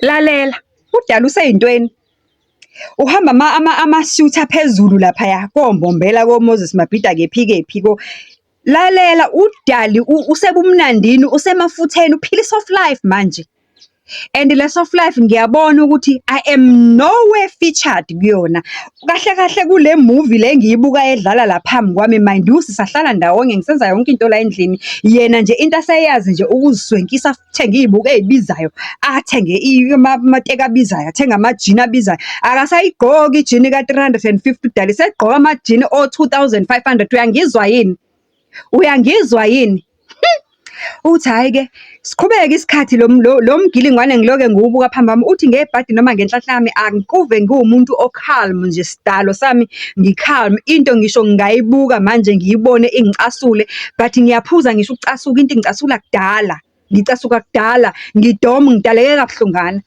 lalela, udala useyintweni. Uhamba ama-suit aphezulu laphaya kombombela koMoses Mabhida kephi lalela udali usebumnandini usemafutheni uphila i-soft life manje. And le soft life ngiyabona ukuthi I am nowhere featured kuyona. Kahle kahle kule movie le engiyibuka edlala la phambi kwami, mind you sisahlala ndawonye ngisenza yonke into la endlini. Yena nje into aseyazi nje ukuziswenkisa, athenga izibuko ezibizayo, athenge amateka abizayo, athenga amajini abizayo. Akasayigqoki ijini ka-350 udali, segqoka amajini o-2500. Uyangizwa yini? Uyangizwa yini? Uthi hhayi-ke siqhubeke isikhathi lo mgilingwane ngiloke ngiwubuka phambi kwami. Uthi ngebhadi noma ngenhlahla yami angikuve ngiwumuntu o-calm nje, sidalo sami ngi-calm. Into ngisho ngingayibuka manje ngiyibone ingicasule, but ngiyaphuza ngisho ukucasuka, into ingicasula kudala. Ngicasuka kudala, ngidoma, ngidaleke kabuhlungana.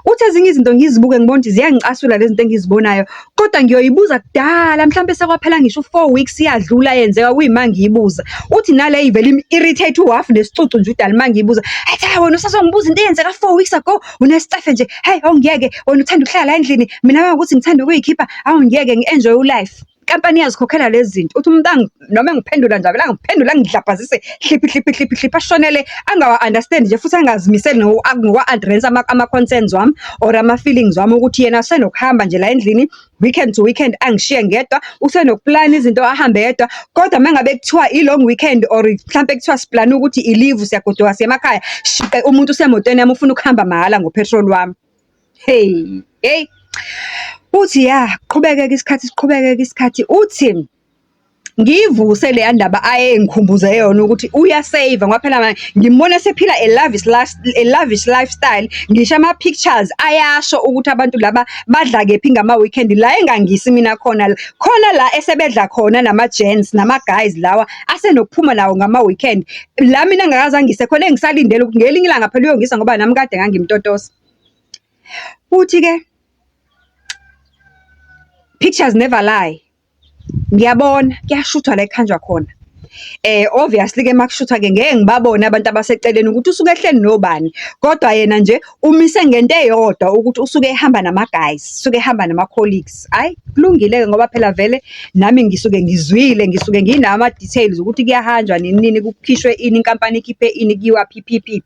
Uthi ezinye izinto ngizibuke ngibona ukuthi ziyangicasula lezi zinto engizibonayo, kodwa ngiyoyibuza kudala, mhlampe sekwaphela ngisho 4 weeks iyadlula yenzeka kuyima ngiyibuza. Uthi nale ivele imi-irritate uhafu nesicucu nje udala uma ngiyibuza. Hayi wena usazongibuza into eyenzeka 4 weeks ago, unesicefe nje. Hey awungiyeke, wena uthanda ukuhlala la endlini, mina makuthi ngithanda ukuyikhipha, awungiyeke ngi-enjoy u-life. Inkampani iyazikhokhela lezi zinto. Uthi umuntu noma engiphendula nje abela ngiphendula ngidlabhazise hliphi ashonele angawa-understand nje futhi angazimiseli ngoku-address ama-concerns wami or ama-feelings wami ukuthi yena usenokuhamba nje la endlini weekend to weekend angishiye ngedwa, usenokuplana izinto ahambe yedwa. Kodwa uma ngabe kuthiwa i-long weekend or mhlampe kuthiwa siplane ukuthi i-leave siyagodoka siya emakhaya, shiqe umuntu usemotweni yami ufuna ukuhamba mahhala ngophethroli wami. Hey. Uthi siqhubeke isikhathi. Uthi ngiyivuse leya ndaba ayengikhumbuze yona ukuthi uyasave ngoba phela ngimbona sephila a lavish lifestyle. Ngisho ama-pictures ayasho ukuthi abantu laba badla kephi ngama-weekend la engangisi mina khona la esebedla khona nama-gents nama-guys lawa asenokuphuma lawo ngama-weekend. La mina ngakaze angise khona engisalindele ukuthi ngelinye ilanga phela uyongisa ngoba nami kade ngangimtotosa. Uthi-ke pictures never lie. Ngiyabona kuyashuthwa la ekhanjwa khona. Obviously-ke makushuthwa-ke ngeke ngibabone abantu abaseceleni ukuthi usuke ehleli nobani, kodwa yena nje umise ngento eyodwa ukuthi usuke ehamba nama-guys, usuke ehamba nama-colleagues. Hhayi kulungile-ke ngoba phela vele nami ngisuke ngizwile, ngisuke nginawo ama-details ukuthi kuyahanjwa nini, kukhishwe ini, inkampani ikhiphe ini, kuyiwa phiphi.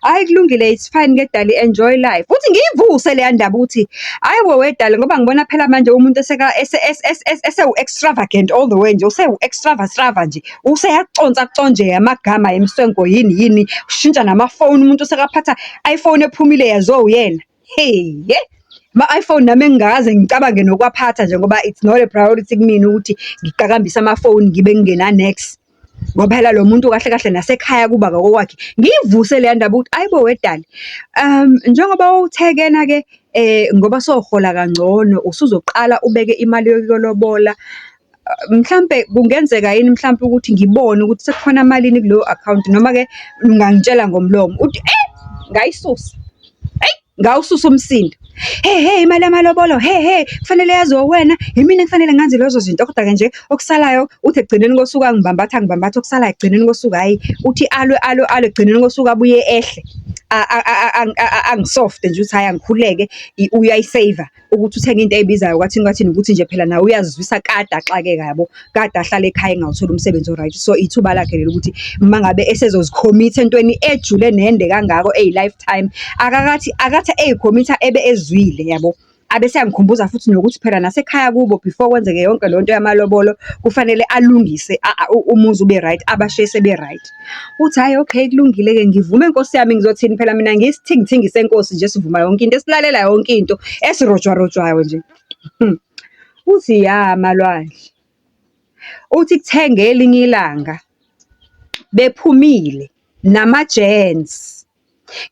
Hhayi kulungile, it's fine-ke dali, enjoy life. Uthi ngiyivuse leya ndaba ukuthi hhayi wedali ngoba ngibona phela manje umuntu esewu-extravagant all the way nje, usewu-extrava nje, useyaconsa amagama emswenko yini, ushintsha namafoni, umuntu usekaphatha iPhone ephumile yazo uyena. ama-iPhone nami engingakaze ngicabange nokwaphatha nje ngoba it's not a priority kumina ukuthi ngiqakambise amafoni ngibe ngingena-next. Ngoba phela lo muntu kahle kahle nasekhaya kuba kokwakhe. Ngiyivuse leya ndaba ukuthi ayibo wedali, njengoba uthekena-ke ngoba sohola kangcono usuzoqala ubeke imali yokuyolobola. Mhlampe kungenzeka yini mhlampe ukuthi ngibone ukuthi sekukhona malini kuleyo account, noma-ke ungangitshela ngomlomo uthi ngayisusa. Ngawususa umsindo. Hey imali yamalobolo, kufanele yaziwe wena, yimina kufanele nganze lezo zinto. Kodwa-ke nje okusalayo uthi ekugcineni kosuku angibambatha okusalayo ekugcineni kosuku hhayi uthi alwe ekugcineni kosuku abuye ehle. Angisoft nje ukuthi hhayi angikhuleke, uyayiseva ukuthi uthenge into eyibizayo kwathini ukuthi nje phela nawe uyazizwisa kade axakeka yabo, kade ahlale ekhaya engawutholi umsebenzi o-right. So ithuba lakhe leli ukuthi uma ngabe esezozikhomitha entweni ejule nende kangako eyi-lifetime, akathi eyikhomitha ebe ezwile yabo. Abese yangikhumbuza futhi nokuthi phela nasekhaya kubo before kwenzeke yonke le nto yamalobolo kufanele alungise umuzi ube right, abashiye sebe right. Uthi hhayi okay kulungile-ke ngivume nkosi yami, ngizothini phela mina ngisithingithingi senkosi nje, sivuma yonke into, esilalela yonke into, esirojwarojwayo nje. Uthi malwandle, uthi kuthe ngelinye ilanga bephumile nama-gents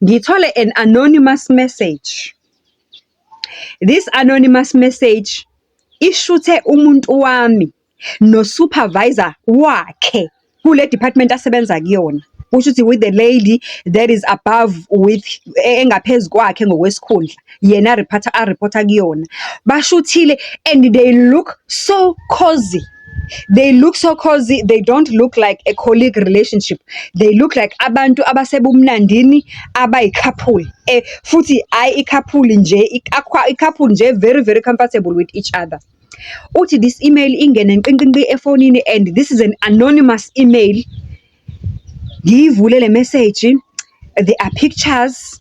ngithole an anonymous message. This anonymous message ishuthe umuntu wami no-supervisor wakhe kule department asebenza kuyona. Kusho ukuthi with the lady that is above with engaphezu kwakhe ngokwesikhundla, yena aripota kuyona. Bashuthile and they look so cozy. They look so cozy, they don't look like a colleague relationship. They look like abantu abasebumnandini abayi-couple. Futhi i-couple nje, i-couple nje very very comfortable with each other. Uthi this email ingene nqinqinqi efonini and this is an anonymous email. Ngiyivule le message, there are pictures,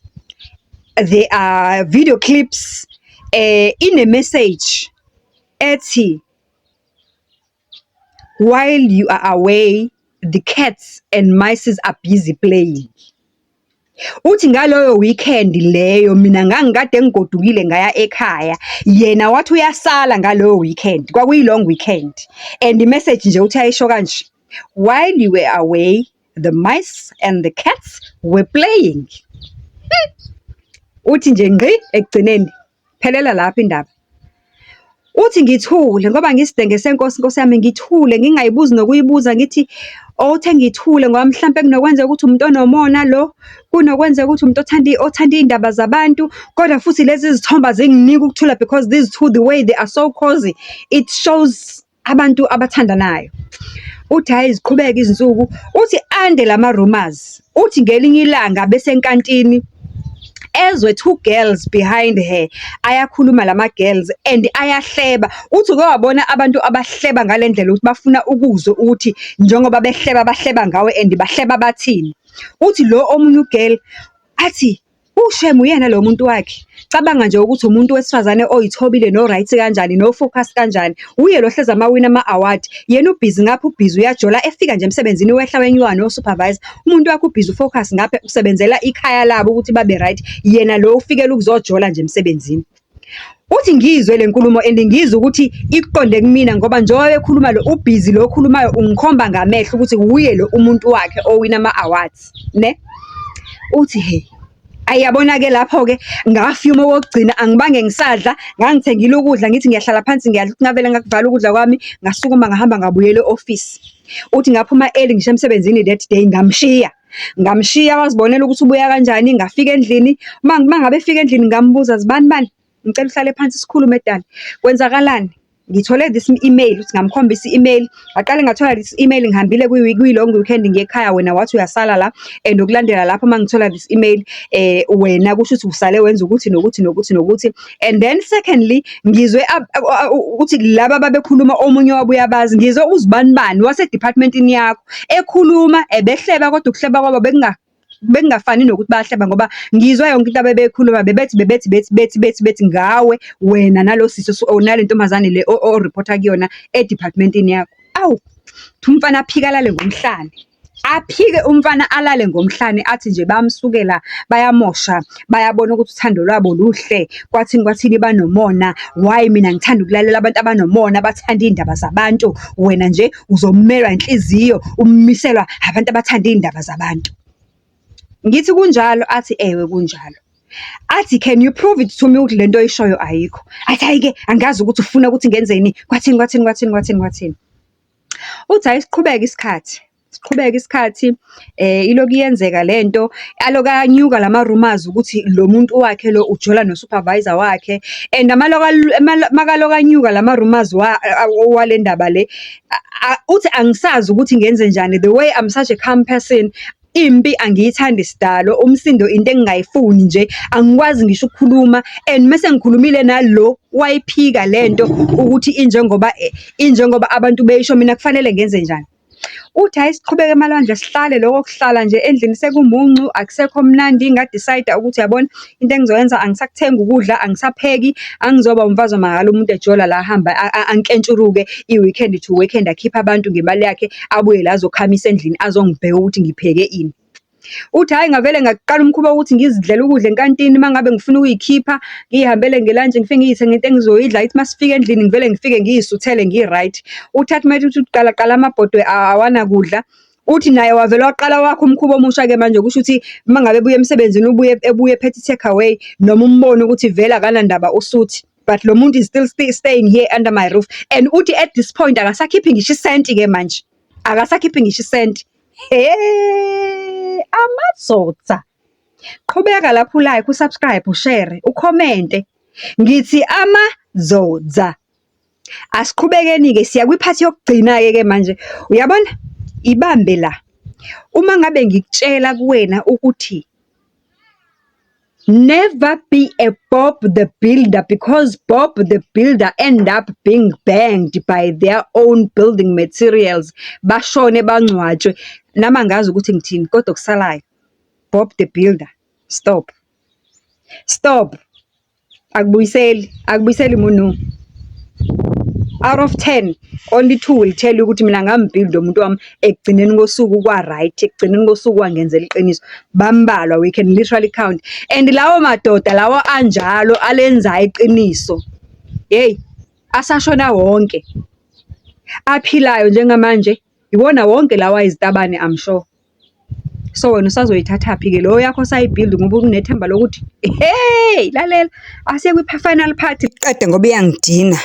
there are video clips, in a message ethi, while you are away, the cats and mice are busy playing. Uthi ngaloyo weekend leyo mina ngangikade ngigodukile ngaya ekhaya, yena wathi uyasala ngaloyo weekend, kwakuyi-long weekend. And i-message nje uthi ayisho kanje, while you were away, the mice and the cats were playing. Uthi nje ngqi ekugcineni, phelela lapha indaba. Uthi ngithule ngoba ngisidenge senkosi, nkosi yami, ngithule ngingayibuzi nokuyibuza, ngithi othe ngithule ngoba mhlampe kunokwenzeka ukuthi umuntu onomona lo, kunokwenzeka ukuthi umuntu othanda iy'ndaba zabantu, kodwa futhi lezi zithomba zinginika ukuthula because these two, the way they are so cozy, it shows abantu abathandanayo. Uthi hhayi ziqhubeke izinsuku, uthi ande lama-rumors, uthi ngelinye ilanga besenkantini ezwe two girls behind her, ayakhuluma lama-girls and ayahleba. Uthi uke wabona abantu abahleba ngale ndlela ukuthi bafuna ukuzwa ukuthi njengoba behleba bahleba ngawe and bahleba bathini. Uthi lo omunye ugirl athi uShem uyena lo muntu wakhe, cabanga nje ukuthi umuntu wesifazane oyithobile no-right kanjani no-focus kanjani, uye lo hlezi amawina ama-award, yena ubhizi ngapha, ubhizi uyajola, efika nje emsebenzini wehla wenyuka no-supervisor, umuntu wakhe ubhizi ufocus ngapha usebenzela ikhaya labo ukuthi babe right, yena lo ufikela ukuzojola nje emsebenzini. Uthi ngizwe le nkulumo and ngizwe ukuthi ikuqonde kumina ngoba njengoba bekhuluma lo ubhizi lo okhulumayo ungikhomba ngamehlo ukuthi uye lo umuntu wakhe owina ama-awards ne. Uthi he, ayabona-ke lapho-ke ngafyuma okokugcina, angibange ngisadla, ngangithengile ukudla, ngithi ngiyahlala phansi ngiyadla ukuthi ngavele ngakuvala ukudla kwami, ngasukuma ngahamba ngabuyela e-ofisi. Uthi ngaphuma early ngisho emsebenzini that day, ngamshiya wazibonela ukuthi ubuya kanjani. Ngafika endlini, uma ngabe efika endlini ngambuza, zibani, ngicela uhlale phansi sikhulume dali, kwenzakalani? Ngithole this email, uthi ngamkhombisa i-email, ngaqale ngathola this email, ngihambile kwi-long weekend ngekhaya, wena wathi uyasala la, and ukulandela lapho uma ngithola this email, wena kusho ukuthi usale wenza ukuthi nokuthi nokuthi nokuthi. And then secondly, ngizwe ukuthi laba babekhuluma omunye wabo uyabazi, ngizwe uzibani wase-departmentini yakho ekhuluma ebehleba, kodwa ukuhleba kwabo bekungafani nokuthi bayahleba ngoba ngizwa yonke into abebekhuluma bethi ngawe wena nalo siso nale ntombazane le o-reporta kuyona e-departmentini yakho. Awu, umfana aphike alale ngomhlane, umfana alale ngomhlane, athi nje bamsukela bayamosha, bayabona ukuthi uthando lwabo luhle, kwathini banomona. Why mina ngithanda ukulalela abantu abanomona, bathanda iy'ndaba zabantu, wena nje uzomelwa inhliziyo, umiselwa abantu abathanda iy'ndaba zabantu. Ngithi kunjalo, athi ewe kunjalo. Athi can you prove it to me ukuthi lento oyishoyo ayikho? Athi hayi-ke angazi ukuthi ufuna ukuthi ngenzeni, kwathini. Uthi hayi siqhubeke isikhathi, iloku yenzeka lento, aloku anyuka lama-rumors ukuthi lo muntu wakhe lo ujola no-supervisor wakhe, and makaloku anyuka lama-rumors wale ndaba le, uthi angisazi ukuthi ngenze njani, the way I'm such a calm person, impi angiyithandi sidalo, umsindo into engingayifuni nje, angikwazi ngisho ukukhuluma, and mase ngikhulumile nalo wayiphika lento ukuthi injengoba abantu beyisho, mina kufanele ngenze njani. Uthi hayi siqhubeke emalwandle, sihlale lokho kuhlala nje endlini sekumuncu, akusekho mnandi. Ngadecide ukuthi yabona into engizoyenza, angisakuthenga ukudla, angisapheki, angizoba umfazi wamahhala, umuntu ejola la ahamba ankentshuruke i-weekend to weekend, akhipha abantu ngemali yakhe, abuye la azokhamisa endlini azongibheka ukuthi ngipheke ini. Uthi hayi ngavele ngaqala umkhuba ukuthi ngizidlela ukudla enkantini, uma ngabe ngifuna ukuyikhipha ngiyihambele ngelantshi, ngifike ngiyithenge into engizoyidla, ithi masifika endlini ngivele ngifike ngiyisuthele ngi-right. Uthi athi mathi uthi qala amabhodwe awanakudla, uthi naye wavele waqala wakho umkhuba omusha-ke manje, kusho ukuthi uma ngabe ebuya emsebenzini ebuye ephethe i-takeaway, noma umbone ukuthi vele akanandaba usuthi, but lo muntu is still staying here under my roof. And uthi at this point akasakhiphi ngisho isenti-ke manje, akasakhiphi ngisho isenti. Amadoda, qhubeka lapho ulike, usubscribe, ushare, ukhomente. Ngithi amadoda. Asiqhubekeni-ke siya kwiphathi yokugcina-ke ke manje. Uyabona? Ibambe la. Uma ngabe ngikutshela kuwena ukuthi never be a Bob the Builder, because Bob the Builder end up being banged by their own building materials. Bashone bangcwatshwe. Nama ngazi ukuthi ngithini kodwa kusalayo. Bob the Builder. Stop. Stop. Akubuyiseli munu. Out of 10, only 2 will tell you ukuthi mina ngambhilda umuntu wami ekugcineni kosuku kwa right, ekugcineni kosuku wangenzela iqiniso. Bambalwa, we can literally count. And lawo madoda lawo anjalo alenza iqiniso. Hey, asashona wonke. Aphilayo njengamanje, iwona wonke lawa izitabane I'm sure. So wena usazoyithatha phi ke lo yakho sayibhilda ngoba unethemba lokuthi hey lalela asiye kwi final part qede ngoba iyangidina.